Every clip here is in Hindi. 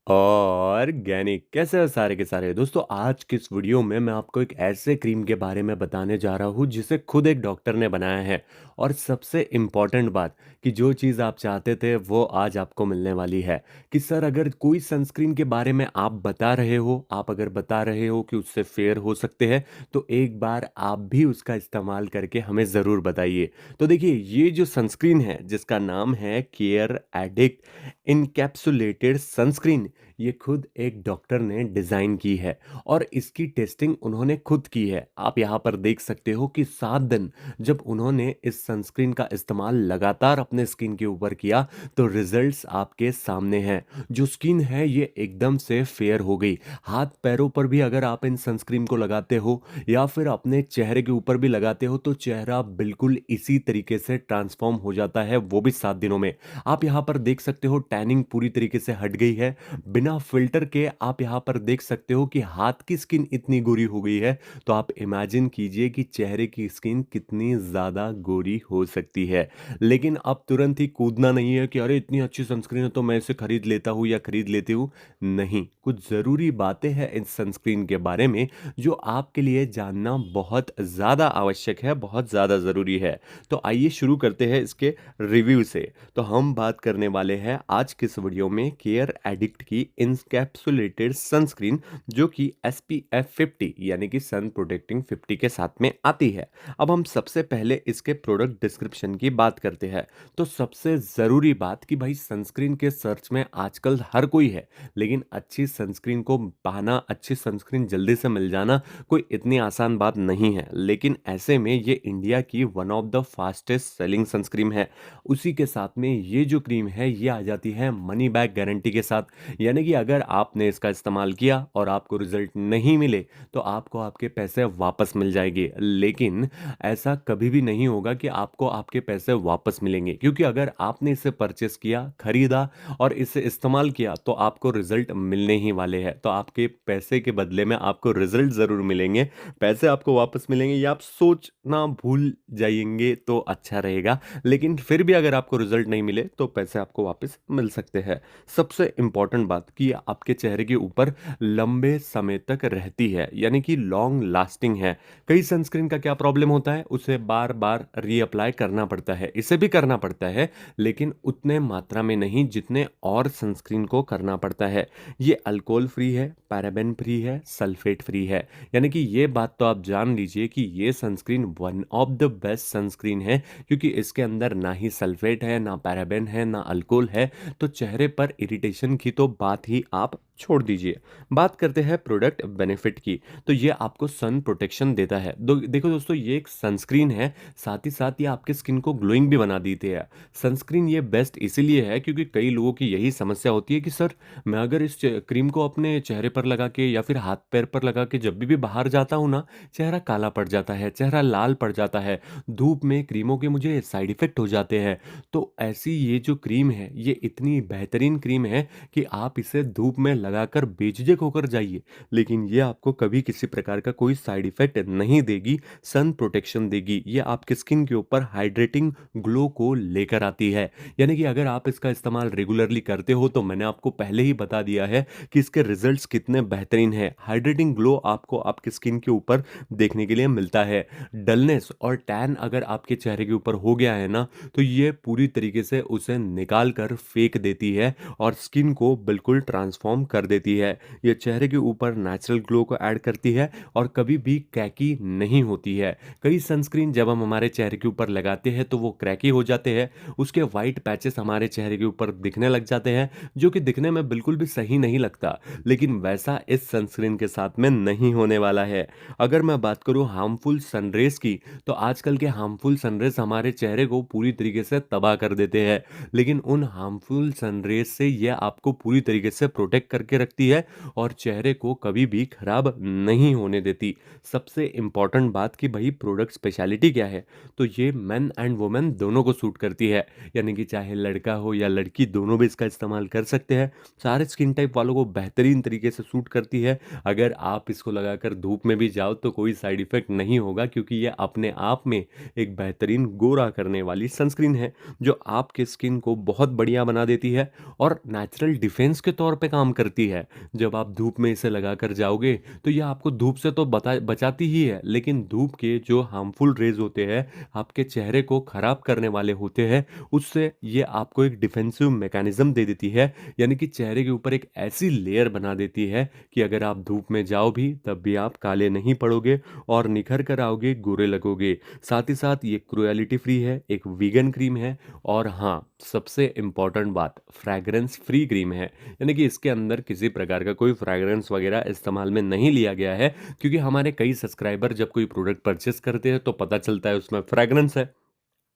ऑर्गेनिक कैसे हो सारे के सारे दोस्तों। आज की इस वीडियो में मैं आपको एक ऐसे क्रीम के बारे में बताने जा रहा हूँ जिसे खुद एक डॉक्टर ने बनाया है। और सबसे इम्पॉर्टेंट बात कि जो चीज़ आप चाहते थे वो आज आपको मिलने वाली है। कि सर अगर कोई सनस्क्रीन के बारे में आप बता रहे हो, आप अगर बता रहे हो कि उससे फेयर हो सकते हैं, तो एक बार आप भी उसका इस्तेमाल करके हमें ज़रूर बताइए। तो देखिए, ये जो सनस्क्रीन है जिसका नाम है केयर एडिक्ट इनकैप्सुलेटेड सनस्क्रीन, ये खुद एक डॉक्टर ने डिज़ाइन की है और इसकी टेस्टिंग उन्होंने खुद की है। आप यहाँ पर देख सकते हो कि 7 दिन जब उन्होंने इस सनस्क्रीन का इस्तेमाल लगातार अपने स्किन के ऊपर किया, तो रिजल्ट्स आपके सामने हैं। जो स्किन है ये एकदम से फेयर हो गई। हाथ पैरों पर भी अगर आप इन सनस्क्रीन को लगाते हो या फिर अपने चेहरे के ऊपर भी लगाते हो, तो चेहरा बिल्कुल इसी तरीके से ट्रांसफॉर्म हो जाता है, वो भी 7 दिनों में। आप यहाँ पर देख सकते हो टैनिंग पूरी तरीके से हट गई है। बिना फ़िल्टर के आप यहाँ पर देख सकते हो कि हाथ की स्किन इतनी गोरी हो गई है, तो आप इमेजिन कीजिए कि चेहरे की स्किन कितनी ज़्यादा गोरी हो सकती है। लेकिन अब तुरंत ही कूदना नहीं है कि अरे इतनी अच्छी सनस्क्रीन है तो मैं इसे खरीद लेता हूँ या खरीद लेती हूँ। नहीं, कुछ ज़रूरी बातें हैं इस सनस्क्रीन के बारे में जो आपके लिए जानना बहुत ज़्यादा आवश्यक है, बहुत ज़्यादा ज़रूरी है। तो आइए शुरू करते हैं इसके रिव्यू से। तो हम बात करने वाले हैं आज के इस वीडियो में केयर एडिक्ट की इनकैप्सुलेटेड सनस्क्रीन, जो कि SPF 50 यानी कि सन प्रोटेक्टिंग 50 के साथ में आती है। अब हम सबसे पहले इसके प्रोडक्ट डिस्क्रिप्शन की बात करते हैं। तो सबसे ज़रूरी बात कि भाई सनस्क्रीन के सर्च में आजकल हर कोई है, लेकिन अच्छी सनस्क्रीन को पाना, अच्छी सनस्क्रीन जल्दी से मिल जाना कोई इतनी आसान बात नहीं है। लेकिन ऐसे में ये इंडिया की one of the fastest selling sunscreen है। उसी के साथ में ये जो क्रीम है ये आ जाती है मनी बैक गारंटी के साथ। यानी कि अगर आपने इसका इस्तेमाल किया और आपको रिजल्ट नहीं मिले, तो आपको आपके पैसे वापस मिल जाएंगे। लेकिन ऐसा कभी भी नहीं होगा कि आपको आपके पैसे वापस मिलेंगे, क्योंकि अगर आपने इसे परचेस किया, खरीदा और इसे इस्तेमाल किया, तो आपको रिजल्ट मिलने ही वाले हैं। तो आपके पैसे के बदले में आपको रिजल्ट ज़रूर मिलेंगे। पैसे आपको वापस मिलेंगे या आप सोचना भूल जाएंगे तो अच्छा रहेगा। लेकिन फिर भी अगर आपको रिजल्ट नहीं मिले तो पैसे आपको वापस मिल सकते हैं। सबसे इंपॉर्टेंट बात कि ये आपके चेहरे के ऊपर लंबे समय तक रहती है, यानी कि लॉन्ग लास्टिंग है। कई सनस्क्रीन का क्या प्रॉब्लम होता है, उसे बार बार रीअप्लाई करना पड़ता है। इसे भी करना पड़ता है, लेकिन उतने मात्रा में नहीं जितने और सनस्क्रीन को करना पड़ता है। ये अल्कोहल फ्री है, पैराबेन फ्री है, सल्फेट फ्री है। यानी कि ये बात तो आप जान लीजिए कि ये sunscreen one of the best sunscreen है, क्योंकि इसके अंदर ना ही सल्फेट है, ना पैराबेन है, ना अल्कोहल है। तो चेहरे पर इरिटेशन की तो बात ही आप छोड़ दीजिए। बात करते हैं प्रोडक्ट बेनिफिट की। तो ये आपको सन प्रोटेक्शन देता है। देखो दोस्तों, ये एक सनस्क्रीन है, साथ ही साथ ये आपके स्किन को ग्लोइंग भी बना देती है। सनस्क्रीन ये बेस्ट इसीलिए है क्योंकि कई लोगों की यही समस्या होती है कि सर मैं अगर इस क्रीम को अपने चेहरे पर लगा के या फिर हाथ पैर पर लगा के जब भी बाहर जाता हूँ ना, चेहरा काला पड़ जाता है, चेहरा लाल पड़ जाता है, धूप में क्रीमों के मुझे साइड इफ़ेक्ट हो जाते हैं। तो ऐसी ये जो क्रीम है ये इतनी बेहतरीन क्रीम है कि आप इसे धूप में लगाकर बेझिझक होकर जाइए, लेकिन ये आपको कभी किसी प्रकार का कोई साइड इफ़ेक्ट नहीं देगी, सन प्रोटेक्शन देगी। ये आपके स्किन के ऊपर हाइड्रेटिंग ग्लो को लेकर आती है। यानी कि अगर आप इसका इस्तेमाल रेगुलरली करते हो, तो मैंने आपको पहले ही बता दिया है कि इसके रिजल्ट्स कितने बेहतरीन हैं। हाइड्रेटिंग ग्लो आपको आपके स्किन के ऊपर देखने के लिए मिलता है। डलनेस और टैन अगर आपके चेहरे के ऊपर हो गया है ना, तो ये पूरी तरीके से उसे निकाल कर फेंक देती है और स्किन को बिल्कुल ट्रांसफॉर्म कर देती है। ये चेहरे के ऊपर नेचुरल ग्लो को ऐड करती है और कभी भी क्रैकी नहीं होती है। कई सनस्क्रीन जब हम हमारे चेहरे के ऊपर लगाते हैं तो वो क्रैकी हो जाते हैं, उसके वाइट पैचेस हमारे चेहरे के ऊपर दिखने लग जाते हैं, जो कि दिखने में बिल्कुल भी सही नहीं लगता। लेकिन वैसा इस सनस्क्रीन के साथ में नहीं होने वाला है। अगर मैं बात करूं हार्मफुल सनरेज की, तो आजकल के हार्मफुल सनरेज हमारे चेहरे को पूरी तरीके से तबाह कर देते हैं, लेकिन उन हार्मफुल सनरेज से यह आपको पूरी तरीके से प्रोटेक्ट करके रखती है और चेहरे को कभी भी खराब नहीं होने देती। सबसे इंपॉर्टेंट बात कि भाई प्रोडक्ट स्पेशलिटी क्या है, तो ये मेन एंड वुमेन दोनों को सूट करती है। यानी कि चाहे लड़का हो या लड़की, दोनों भी इसका इस्तेमाल कर सकते हैं। सारे स्किन टाइप वालों को बेहतरीन तरीके से सूट करती है। अगर आप इसको लगाकर धूप में भी जाओ तो कोई साइड इफेक्ट नहीं होगा, क्योंकि ये अपने आप में एक बेहतरीन गोरा करने वाली सनस्क्रीन है, जो आपके स्किन को बहुत बढ़िया बना देती है और नेचुरल डिफेंस के तौर पे काम करती करती है। जब आप धूप में इसे लगाकर जाओगे तो ये आपको धूप से तो बचाती ही है, लेकिन धूप के जो हार्मफुल रेज़ होते हैं, आपके चेहरे को ख़राब करने वाले होते हैं, उससे ये आपको एक डिफेंसिव मैकेनिज़्म दे देती है। यानी कि चेहरे के ऊपर एक ऐसी लेयर बना देती है कि अगर आप धूप में जाओ भी, तब भी आप काले नहीं पड़ोगे और निखर कर आओगे, गोरे लगोगे। साथ ही साथ ये क्रुएलिटी फ्री है, एक वीगन क्रीम है और हाँ, सबसे इम्पोर्टेंट बात, फ्रैग्रेंस फ्री क्रीम है। यानी कि इसके अंदर किसी प्रकार का कोई फ्रैग्रेंस वगैरह इस्तेमाल में नहीं लिया गया है, क्योंकि हमारे कई सब्सक्राइबर जब कोई प्रोडक्ट परचेस करते हैं तो पता चलता है उसमें फ्रैग्रेंस है।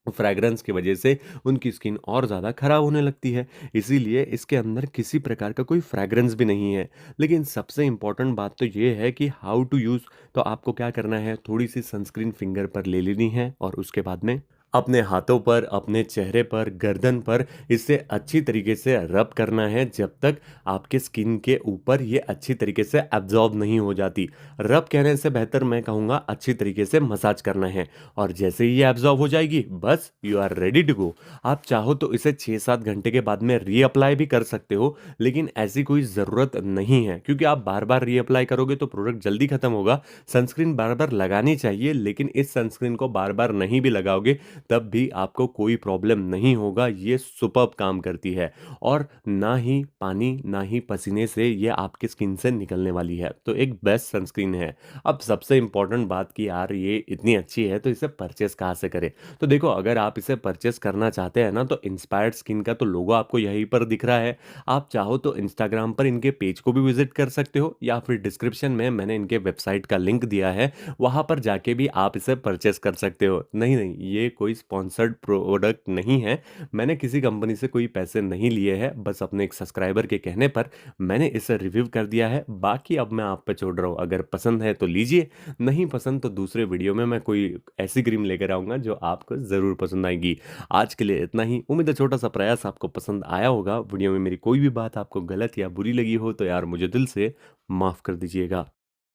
फ्रैग्रेंस की वजह से उनकी स्किन और ज़्यादा खराब होने लगती है। इसीलिए इसके अंदर किसी प्रकार का कोई फ्रैग्रेंस भी नहीं है। लेकिन सबसे इम्पोर्टेंट बात तो ये है कि हाउ टू यूज़। तो आपको क्या करना है, थोड़ी-सी सनस्क्रीन फिंगर पर ले लेनी है और उसके बाद में अपने हाथों पर, अपने चेहरे पर, गर्दन पर इसे अच्छी तरीके से रब करना है जब तक आपके स्किन के ऊपर ये अच्छी तरीके से एब्ज़ॉर्ब नहीं हो जाती। रब कहने से बेहतर मैं कहूँगा अच्छी तरीके से मसाज करना है। और जैसे ही ये एब्ज़ॉर्ब हो जाएगी, बस you are ready to go. आप चाहो तो इसे 6-7 घंटे के बाद में रीअप्लाई भी कर सकते हो, लेकिन ऐसी कोई ज़रूरत नहीं है, क्योंकि आप बार-बार रीअप्लाई करोगे तो प्रोडक्ट जल्दी खत्म होगा। सनस्क्रीन बार-बार लगानी चाहिए, लेकिन इस सनस्क्रीन को बार-बार नहीं भी लगाओगे तब भी आपको कोई प्रॉब्लम नहीं होगा। ये सुपर्ब काम करती है और ना ही पानी, ना ही पसीने से ये आपकी स्किन से निकलने वाली है। तो एक बेस्ट सनस्क्रीन है। अब सबसे इम्पोर्टेंट बात कि यार ये इतनी अच्छी है तो इसे परचेज़ कहाँ से करें? तो देखो, अगर आप इसे परचेज़ करना चाहते हैं ना, तो इंस्पायर्ड स्किन का तो लोगो आपको यहीं पर दिख रहा है। आप चाहो तो इंस्टाग्राम पर इनके पेज को भी विज़िट कर सकते हो, या फिर डिस्क्रिप्शन में मैंने इनके वेबसाइट का लिंक दिया है, वहाँ पर जाके भी आप इसे परचेज़ कर सकते हो। नहीं, नहीं, ये कोई स्पॉन्सर्ड प्रोडक्ट नहीं है। मैंने किसी कंपनी से कोई पैसे नहीं लिए हैं, बस अपने एक सब्सक्राइबर के कहने पर मैंने इसे रिव्यू कर दिया है। बाकी अब मैं आप पे छोड़ रहा हूँ, अगर पसंद है तो लीजिए, नहीं पसंद तो दूसरे वीडियो में मैं कोई ऐसी क्रीम लेकर आऊँगा जो आपको ज़रूर पसंद आएगी। आज के लिए इतना ही। उम्मीद है छोटा-सा प्रयास आपको पसंद आया होगा। वीडियो में मेरी कोई भी बात आपको गलत या बुरी लगी हो तो यार मुझे दिल से माफ़ कर दीजिएगा।